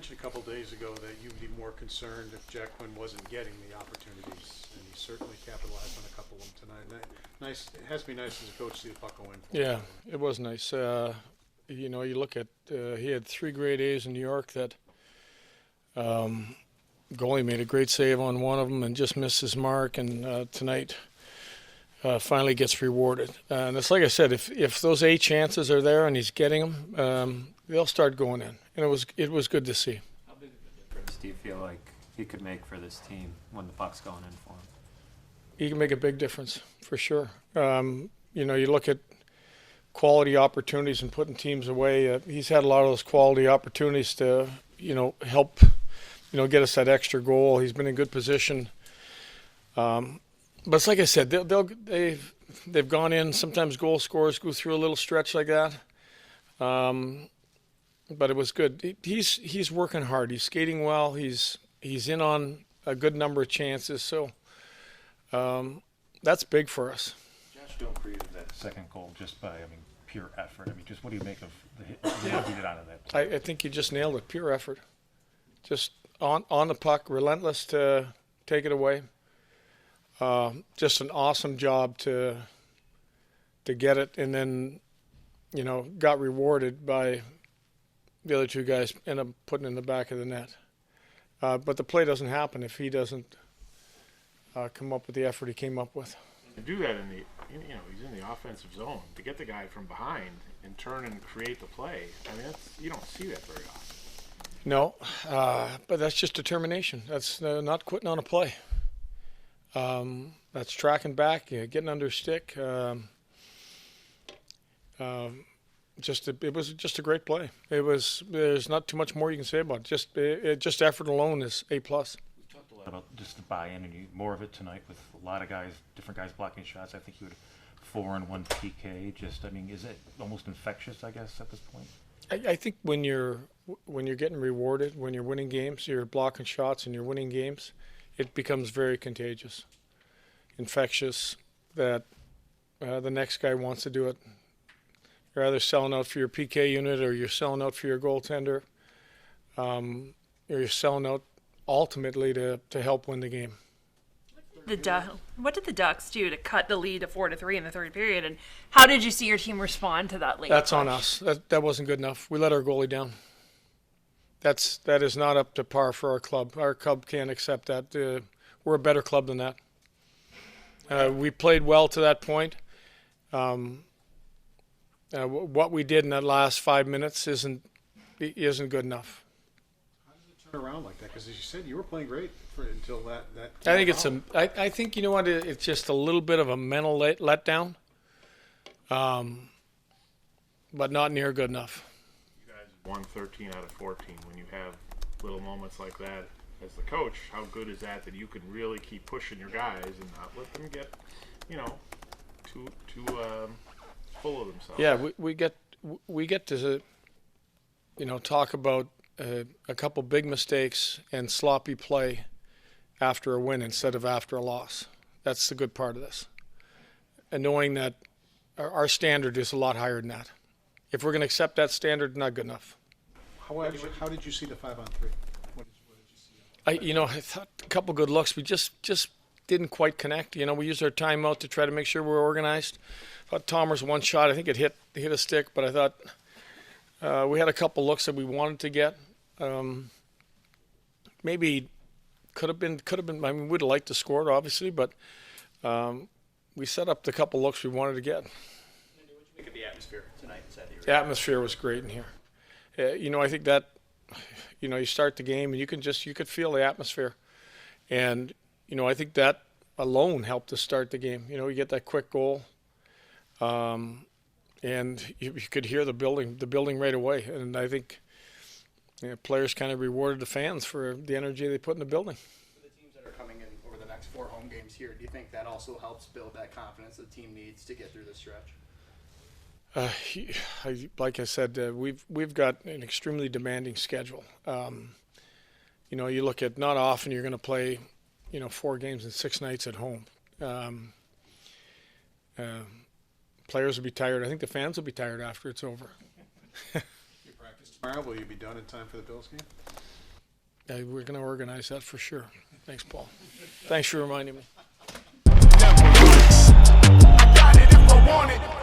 mentioned a couple days ago that you'd be more concerned if Jack Quinn wasn't getting the opportunities, and he certainly capitalized on a couple of them tonight. Nice. It has to be nice as a coach to see the puck go in. Yeah, it was nice. You know, you look at he had 3 great A's in New York. That goalie made a great save on one of them and just missed his mark. And tonight finally gets rewarded. And it's like I said, if those A chances are there and he's getting them, they'll start going in. And it was good to see. How big of a difference do you feel like he could make for this team when the puck's going in for him? He can make a big difference for sure. You know, you look at quality opportunities and putting teams away. He's had a lot of those quality opportunities to, you know, help, you know, get us that extra goal. He's been in good position. But it's like I said, they've gone in. Sometimes goal scorers go through a little stretch like that. But it was good. He's working hard. He's skating well. He's in on a good number of chances. So that's big for us. Josh Doan created that second goal just by, pure effort. Just what do you make of the hit he did out of that? I think you just nailed it. Pure effort. Just on the puck, relentless to take it away. Just an awesome job to get it, and then, you know, got rewarded by the other 2 guys end up putting it in the back of the net. But the play doesn't happen if he doesn't come up with the effort he came up with. To do that he's in the offensive zone. To get the guy from behind and turn and create the play, you don't see that very often. No, but that's just determination. That's not quitting on a play. That's tracking back, getting under stick. It was just a great play. There's not too much more you can say about it. Just effort alone is A+. We talked a lot about just the buy-in, and more of it tonight with a lot of guys, different guys blocking shots. I think you had 4 and 1 PK. Is it almost infectious, I guess, at this point? I think when you're getting rewarded, when you're winning games, you're blocking shots and you're winning games, it becomes very contagious, infectious, that the next guy wants to do it. You're either selling out for your PK unit, or you're selling out for your goaltender, or you're selling out ultimately to help win the game. What did the Ducks do to cut the lead to 4-3 in the third period, and how did you see your team respond to that late That's push? on us. That wasn't good enough. We let our goalie down. That is not up to par for our club. Our club can't accept that. We're a better club than that. We played well to that point. What we did in that last 5 minutes isn't good enough. How does it turn around like that? Because as you said, you were playing great until that. I think I think, you know what, it's just a little bit of a mental letdown, but not near good enough. You guys won 13 out of 14. When you have little moments like that as the coach, how good is that you can really keep pushing your guys and not let them get, too full of themselves? Yeah, we get to, talk about a couple big mistakes and sloppy play after a win instead of after a loss. That's the good part of this. And knowing that our standard is a lot higher than that. If we're going to accept that standard, not good enough. How did you see the 5-on-3? What did you see? I thought a couple good looks. We just didn't quite connect. We used our timeout to try to make sure we were organized. I thought Tomer's one shot, I think it hit a stick, but I thought we had a couple looks that we wanted to get. Maybe could have been. We'd have liked to score it, obviously, but we set up the couple looks we wanted to get. What did you make of the atmosphere tonight? The atmosphere was great in here. I think that, you start the game and you could feel the atmosphere, and I think that alone helped us start the game. We get that quick goal, and you could hear the building right away, and I think players kind of rewarded the fans for the energy they put in the building. For the teams that are coming in over the next 4 home games here, do you think that also helps build that confidence the team needs to get through this stretch? Like I said, we've got an extremely demanding schedule. You look at, not often you're going to play 4 games in 6 nights at home. Players will be tired. I think the fans will be tired after it's over. Your practice tomorrow, will you be done in time for the Bills game? Yeah, we're going to organize that for sure. Thanks, Paul. Thanks for reminding me. I got it if I want it.